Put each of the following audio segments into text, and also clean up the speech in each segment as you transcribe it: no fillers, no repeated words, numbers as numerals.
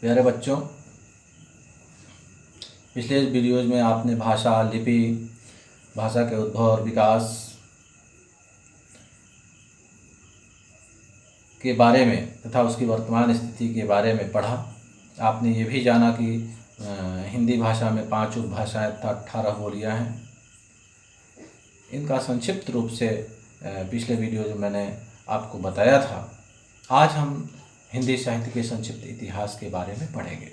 प्यारे बच्चों, पिछले वीडियोज में आपने भाषा, लिपि, भाषा के उद्भव और विकास के बारे में तथा उसकी वर्तमान स्थिति के बारे में पढ़ा। आपने ये भी जाना कि हिंदी भाषा में 5 उपभाषाएं तथा 18 बोलियाँ हैं। इनका संक्षिप्त रूप से पिछले वीडियो में मैंने आपको बताया था। आज हम हिंदी साहित्य के संक्षिप्त इतिहास के बारे में पढ़ेंगे।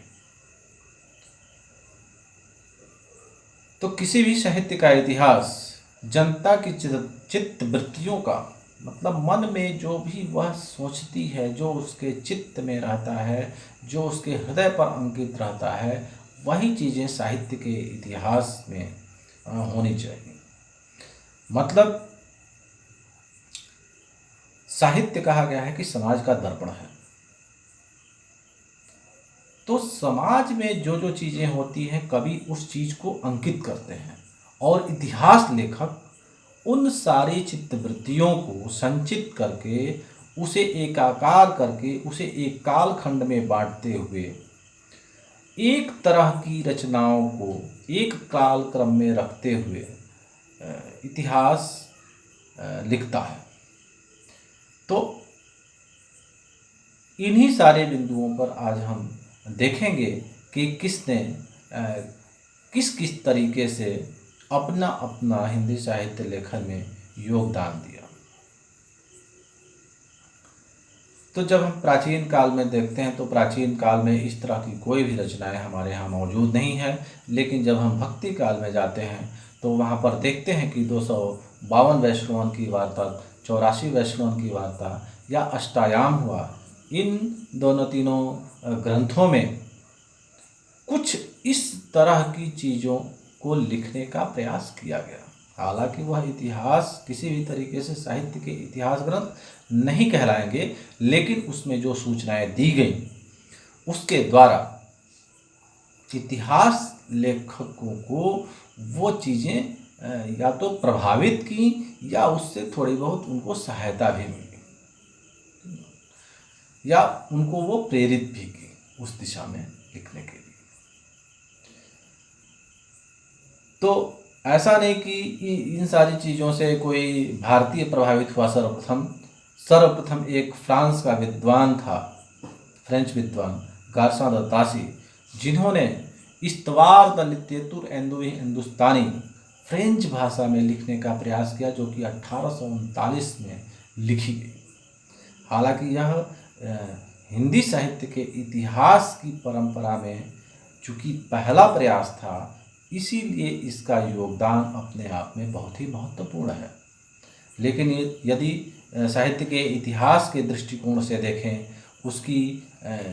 तो किसी भी साहित्य का इतिहास जनता की चित्त वृत्तियों का, मतलब मन में जो भी वह सोचती है, जो उसके चित्त में रहता है, जो उसके हृदय पर अंकित रहता है, वही चीज़ें साहित्य के इतिहास में होनी चाहिए। मतलब साहित्य कहा गया है कि समाज का दर्पण है। तो समाज में जो जो चीज़ें होती हैं, कवि उस चीज़ को अंकित करते हैं और इतिहास लेखक उन सारी चित्तवृत्तियों को संचित करके, उसे एकाकार करके, उसे एक कालखंड में बांटते हुए एक तरह की रचनाओं को एक काल क्रम में रखते हुए इतिहास लिखता है। तो इन्हीं सारे बिंदुओं पर आज हम देखेंगे कि किसने किस किस तरीके से अपना अपना हिंदी साहित्य लेखन में योगदान दिया। तो जब हम प्राचीन काल में देखते हैं तो प्राचीन काल में इस तरह की कोई भी रचनाएं हमारे यहाँ मौजूद नहीं है। लेकिन जब हम भक्ति काल में जाते हैं तो वहाँ पर देखते हैं कि 252 वैष्णवन की वार्ता, 84 वैष्णवन की वार्ता या अष्टायाम हुआ, इन तीनों ग्रंथों में कुछ इस तरह की चीज़ों को लिखने का प्रयास किया गया। हालांकि वह इतिहास किसी भी तरीके से साहित्य के इतिहास ग्रंथ नहीं कहलाएंगे, लेकिन उसमें जो सूचनाएं दी गई उसके द्वारा इतिहास लेखकों को वो चीज़ें या तो प्रभावित की या उससे थोड़ी बहुत उनको सहायता भी मिली या उनको वो प्रेरित भी की उस दिशा में लिखने के लिए। तो ऐसा नहीं कि इन सारी चीज़ों से कोई भारतीय प्रभावित हुआ। सर्वप्रथम एक फ्रांस का विद्वान था, फ्रेंच विद्वान गार्सन द तासी, जिन्होंने इस्तवार द लिटरेचर हिंदुस्तानी फ्रेंच भाषा में लिखने का प्रयास किया, जो कि 1839 में लिखी गई। हालांकि यह हिंदी साहित्य के इतिहास की परंपरा में चूँकि पहला प्रयास था, इसीलिए इसका योगदान अपने आप में बहुत ही महत्वपूर्ण है। लेकिन यदि साहित्य के इतिहास के दृष्टिकोण से देखें, उसकी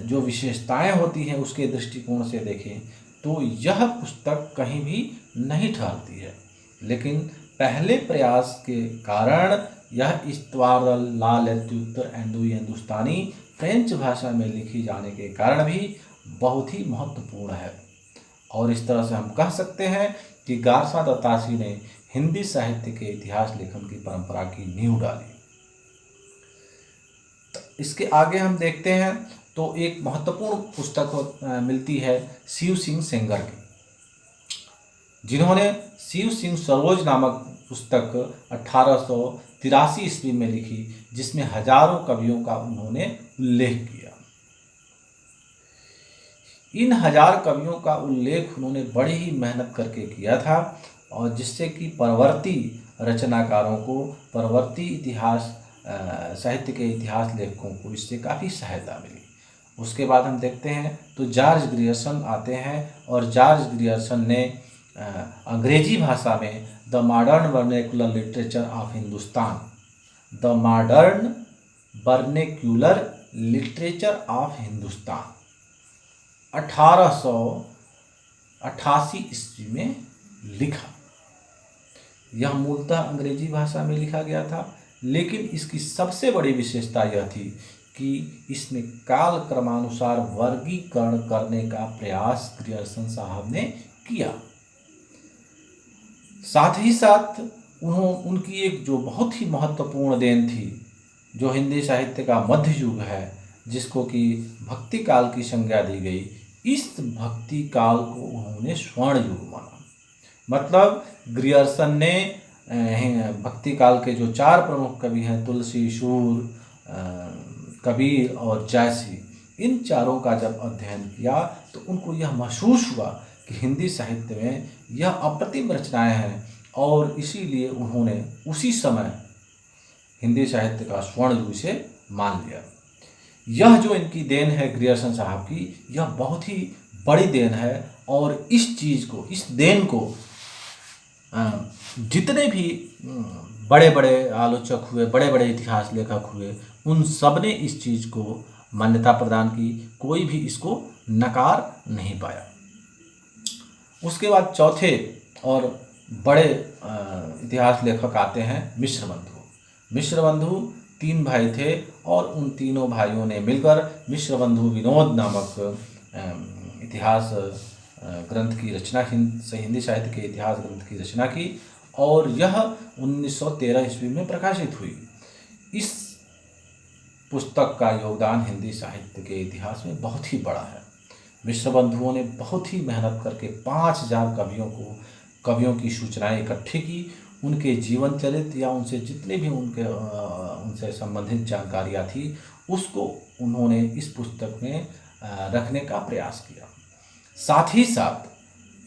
जो विशेषताएं होती हैं उसके दृष्टिकोण से देखें, तो यह पुस्तक कहीं भी नहीं ठहरती है। लेकिन पहले प्रयास के कारण यह इस्तवार ला लिटरेचर हिंदुस्तानी फ्रेंच भाषा में लिखी जाने के कारण भी बहुत ही महत्वपूर्ण है। और इस तरह से हम कह सकते हैं कि गार्सन द तासी ने हिंदी साहित्य के इतिहास लेखन की परंपरा की नींव डाली। तो इसके आगे हम देखते हैं तो एक महत्वपूर्ण पुस्तक मिलती है शिव सिंह सेंगर की, जिन्होंने शिव सिंह सरोज नामक पुस्तक 1883 ईस्वी में लिखी, जिसमें हजारों कवियों का उन्होंने उल्लेख किया। इन 1000 कवियों का उल्लेख उन्होंने बड़ी ही मेहनत करके किया था, और जिससे कि परवर्ती रचनाकारों को, परवर्ती इतिहास साहित्य के इतिहास लेखकों को इससे काफ़ी सहायता मिली। उसके बाद हम देखते हैं तो जॉर्ज ग्रियर्सन आते हैं, और जॉर्ज ग्रियर्सन ने अंग्रेजी भाषा में the modern vernacular literature of Hindustan, the modern vernacular literature of Hindustan 1888 ईस्वी में लिखा। यह मूलतः अंग्रेजी भाषा में लिखा गया था, लेकिन इसकी सबसे बड़ी विशेषता यह थी कि इसमें काल क्रमानुसार वर्गीकरण करने का प्रयास ग्रियर्सन साहब ने किया। साथ ही साथ उनकी एक जो बहुत ही महत्वपूर्ण देन थी, जो हिंदी साहित्य का मध्य युग है, जिसको कि भक्ति काल की संज्ञा दी गई, इस भक्ति काल को उन्होंने स्वर्ण युग माना। मतलब ग्रियर्सन ने भक्ति काल के जो 4 प्रमुख कवि हैं, तुलसी, शूर, कबीर और जयसी, इन चारों का जब अध्ययन किया तो उनको यह महसूस हुआ कि हिंदी साहित्य में यह अप्रतिम रचनाएं हैं, और इसीलिए उन्होंने उसी समय हिंदी साहित्य का स्वर्ण युग से मान लिया। यह जो इनकी देन है ग्रियर्सन साहब की, यह बहुत ही बड़ी देन है, और इस चीज़ को, इस देन को जितने भी बड़े बड़े आलोचक हुए, बड़े बड़े इतिहास लेखक हुए, उन सब ने इस चीज़ को मान्यता प्रदान की, कोई भी इसको नकार नहीं पाया। उसके बाद चौथे और बड़े इतिहास लेखक आते हैं मिश्र बंधु। मिश्र बंधु 3 भाई थे, और उन तीनों भाइयों ने मिलकर मिश्र बंधु विनोद नामक इतिहास ग्रंथ की रचना, हिंदी साहित्य के इतिहास ग्रंथ की रचना की, और यह 1913 ईस्वी में प्रकाशित हुई। इस पुस्तक का योगदान हिंदी साहित्य के इतिहास में बहुत ही बड़ा है। मिश्र बंधुओं ने बहुत ही मेहनत करके 5000 कवियों की सूचनाएं इकट्ठी की, उनके जीवन चरित्र या उनसे जितने भी उनसे संबंधित जानकारियाँ थी, उसको उन्होंने इस पुस्तक में रखने का प्रयास किया। साथ ही साथ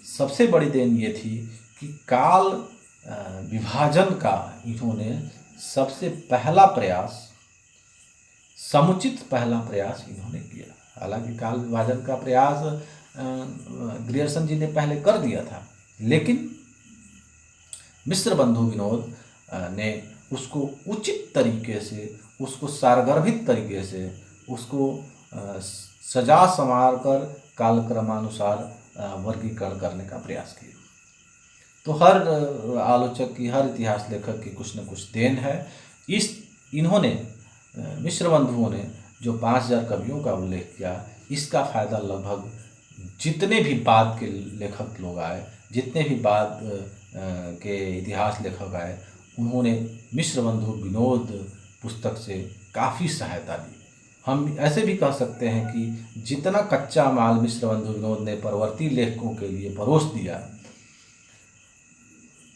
सबसे बड़ी देन ये थी कि काल विभाजन का इन्होंने सबसे समुचित पहला प्रयास इन्होंने किया। हालांकि काल विभाजन का प्रयास ग्रियर्सन जी ने पहले कर दिया था, लेकिन मिश्र बंधु विनोद ने उसको उचित तरीके से, उसको सारगर्भित तरीके से, उसको सजा संवार कर कालक्रमानुसार वर्गीकरण करने का प्रयास किया। तो हर आलोचक की, हर इतिहास लेखक की कुछ न कुछ देन है। इन्होंने मिश्र बंधुओं ने जो 5000 कवियों का उल्लेख किया, इसका फायदा लगभग जितने भी बाद के लेखक लोग आए, जितने भी बाद के इतिहास लेखक आए, उन्होंने मिश्र बंधु विनोद पुस्तक से काफ़ी सहायता ली। हम ऐसे भी कह सकते हैं कि जितना कच्चा माल मिश्र बंधु विनोद ने परवर्ती लेखकों के लिए परोस दिया,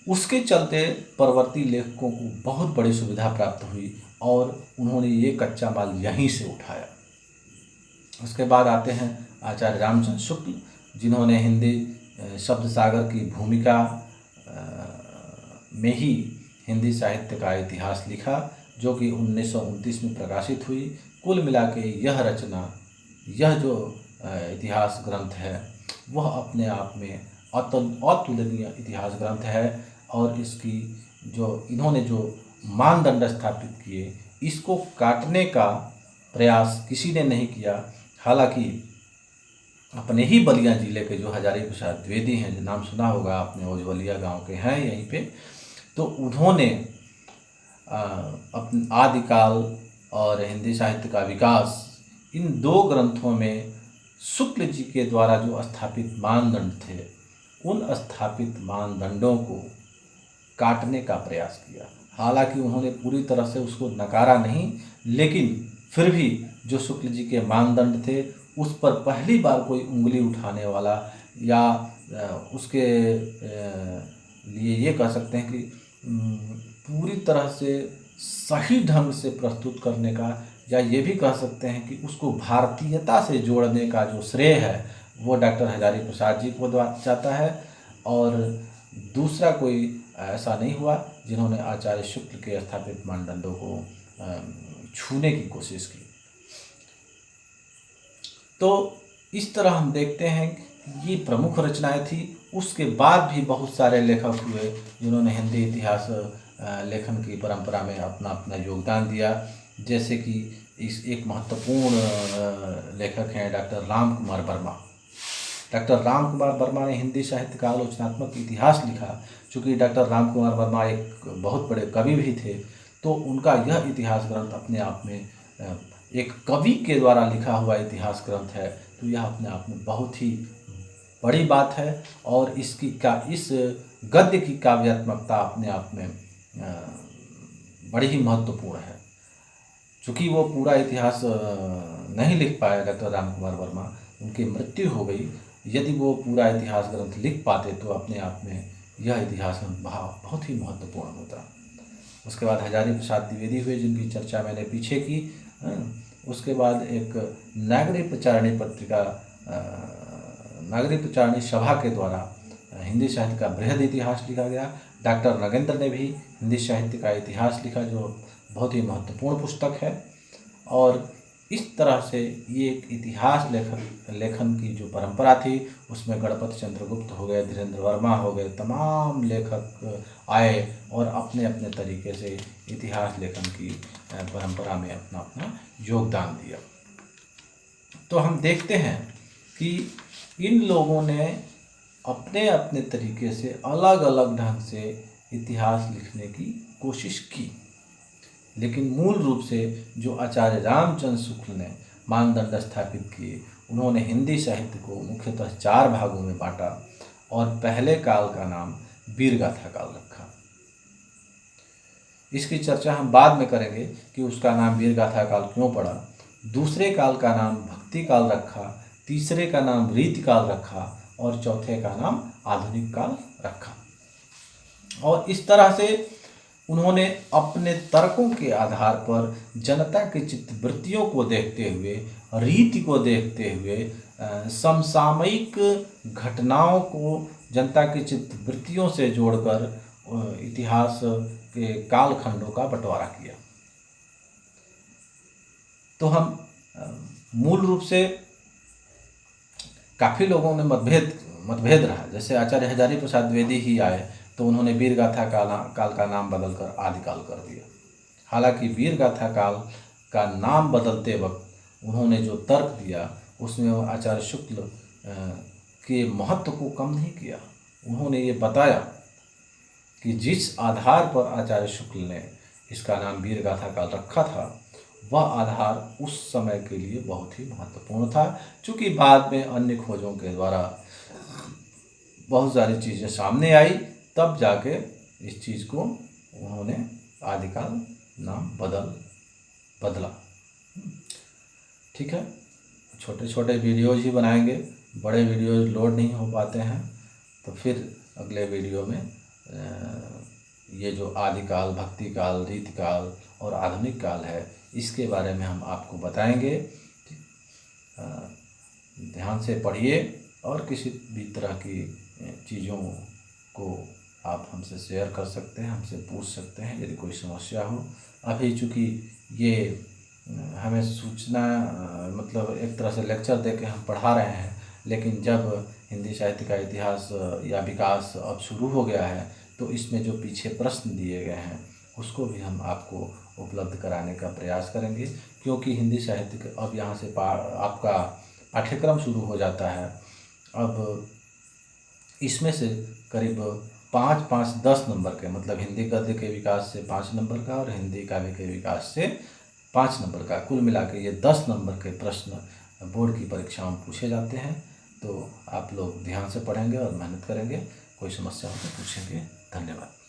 उसके चलते परवर्ती लेखकों को बहुत बड़ी सुविधा प्राप्त हुई, और उन्होंने ये कच्चा माल यहीं से उठाया। उसके बाद आते हैं आचार्य रामचंद्र शुक्ल, जिन्होंने हिंदी शब्द सागर की भूमिका में ही हिंदी साहित्य का इतिहास लिखा, जो कि 1929 में प्रकाशित हुई। कुल मिला के यह रचना, यह जो इतिहास ग्रंथ है, वह अपने आप में अतुलनीय इतिहास ग्रंथ है, और इसकी इन्होंने जो मानदंड स्थापित किए, इसको काटने का प्रयास किसी ने नहीं किया। हालांकि अपने ही बलिया जिले के जो हजारी प्रसाद द्विवेदी हैं, जो नाम सुना होगा आपने, ओजवलिया गांव के हैं यहीं पे, तो उन्होंने अपने आदिकाल और हिंदी साहित्य का विकास, इन 2 ग्रंथों में शुक्ल जी के द्वारा जो स्थापित मानदंड थे, उन स्थापित मानदंडों को काटने का प्रयास किया। हालांकि उन्होंने पूरी तरह से उसको नकारा नहीं, लेकिन फिर भी जो शुक्ल जी के मानदंड थे, उस पर पहली बार कोई उंगली उठाने वाला, या उसके लिए ये कह सकते हैं कि पूरी तरह से सही ढंग से प्रस्तुत करने का, या ये भी कह सकते हैं कि उसको भारतीयता से जोड़ने का जो श्रेय है, वो डॉक्टर हजारी प्रसाद जी को जाता है, और दूसरा कोई ऐसा नहीं हुआ जिन्होंने आचार्य शुक्ल के स्थापित मानदंडों को छूने की कोशिश की। तो इस तरह हम देखते हैं कि ये प्रमुख रचनाएं थी। उसके बाद भी बहुत सारे लेखक हुए जिन्होंने हिंदी इतिहास लेखन की परंपरा में अपना अपना योगदान दिया। जैसे कि इस एक महत्वपूर्ण लेखक हैं डॉक्टर राम कुमार वर्मा। डॉक्टर राम कुमार वर्मा ने हिंदी साहित्य का आलोचनात्मक इतिहास लिखा। चूँकि डॉक्टर राम कुमार वर्मा एक बहुत बड़े कवि भी थे, तो उनका यह इतिहास ग्रंथ अपने आप में एक कवि के द्वारा लिखा हुआ इतिहास ग्रंथ है, तो यह अपने आप में बहुत ही बड़ी बात है। और इस गद्य की काव्यात्मकता अपने आप में बड़ी ही महत्वपूर्ण है। चूँकि वो पूरा इतिहास नहीं लिख पाए डॉक्टर राम कुमार वर्मा, उनकी मृत्यु हो गई। यदि वो पूरा इतिहास ग्रंथ लिख पाते तो अपने आप में यह इतिहास ग्रंथ बहुत ही महत्वपूर्ण होता। उसके बाद हजारी प्रसाद द्विवेदी हुए, जिनकी चर्चा मैंने पीछे की। उसके बाद एक नागरिक प्रचारणी पत्रिका, नागरिक प्रचारणी सभा के द्वारा हिंदी साहित्य का बृहद इतिहास लिखा गया। डॉक्टर नगेंद्र ने भी हिंदी साहित्य का इतिहास लिखा, जो बहुत ही महत्वपूर्ण पुस्तक है। और इस तरह से ये एक इतिहास लेखन की जो परंपरा थी, उसमें गणपति चंद्रगुप्त हो गए, धीरेन्द्र वर्मा हो गए, तमाम लेखक आए और अपने अपने तरीके से इतिहास लेखन की परंपरा में अपना अपना योगदान दिया। तो हम देखते हैं कि इन लोगों ने अपने अपने तरीके से अलग अलग ढंग से इतिहास लिखने की कोशिश की, लेकिन मूल रूप से जो आचार्य रामचंद्र शुक्ल ने मानदंड स्थापित किए, उन्होंने हिंदी साहित्य को मुख्यतः 4 भागों में बांटा और पहले काल का नाम वीरगाथा काल रखा। इसकी चर्चा हम बाद में करेंगे कि उसका नाम वीरगाथा काल क्यों पड़ा। दूसरे काल का नाम भक्ति काल रखा, तीसरे का नाम रीति काल रखा और चौथे का नाम आधुनिक काल रखा। और इस तरह से उन्होंने अपने तर्कों के आधार पर जनता की चित्तवृत्तियों को देखते हुए, रीति को देखते हुए, समसामयिक घटनाओं को जनता की चित्तवृत्तियों से जोड़कर इतिहास के कालखंडों का बंटवारा किया। तो हम मूल रूप से काफ़ी लोगों में मतभेद रहा। जैसे आचार्य हजारी प्रसाद द्विवेदी ही आए तो उन्होंने वीरगाथा काल का नाम बदलकर आदिकाल कर दिया। हालांकि वीरगाथा काल का नाम बदलते वक्त उन्होंने जो तर्क दिया, उसमें वो आचार्य शुक्ल के महत्व को कम नहीं किया। उन्होंने ये बताया कि जिस आधार पर आचार्य शुक्ल ने इसका नाम वीरगाथा काल रखा था, वह आधार उस समय के लिए बहुत ही महत्वपूर्ण था। चूँकि बाद में अन्य खोजों के द्वारा बहुत सारी चीज़ें सामने आई, तब जाके इस चीज़ को उन्होंने आदिकाल नाम बदला। ठीक है, छोटे छोटे वीडियोज़ ही बनाएंगे, बड़े वीडियोज़ लोड नहीं हो पाते हैं। तो फिर अगले वीडियो में ये जो आदिकाल, भक्ति काल, रीति काल और आधुनिक काल है, इसके बारे में हम आपको बताएंगे। ध्यान से पढ़िए और किसी भी तरह की चीज़ों को आप हमसे शेयर कर सकते हैं, हमसे पूछ सकते हैं यदि कोई समस्या हो। अभी चूँकि ये हमें सूचना मतलब एक तरह से लेक्चर दे के हम पढ़ा रहे हैं, लेकिन जब हिंदी साहित्य का इतिहास या विकास अब शुरू हो गया है तो इसमें जो पीछे प्रश्न दिए गए हैं उसको भी हम आपको उपलब्ध कराने का प्रयास करेंगे। क्योंकि हिंदी साहित्य अब यहाँ से आपका पाठ्यक्रम शुरू हो जाता है। अब इसमें से करीब 5-5-10 नंबर के, मतलब हिंदी गद्य के विकास से 5 नंबर का और हिंदी काव्य के विकास से 5 नंबर का, कुल मिला के ये 10 नंबर के प्रश्न बोर्ड की परीक्षाओं में पूछे जाते हैं। तो आप लोग ध्यान से पढ़ेंगे और मेहनत करेंगे। कोई समस्या हो तो पूछेंगे। धन्यवाद।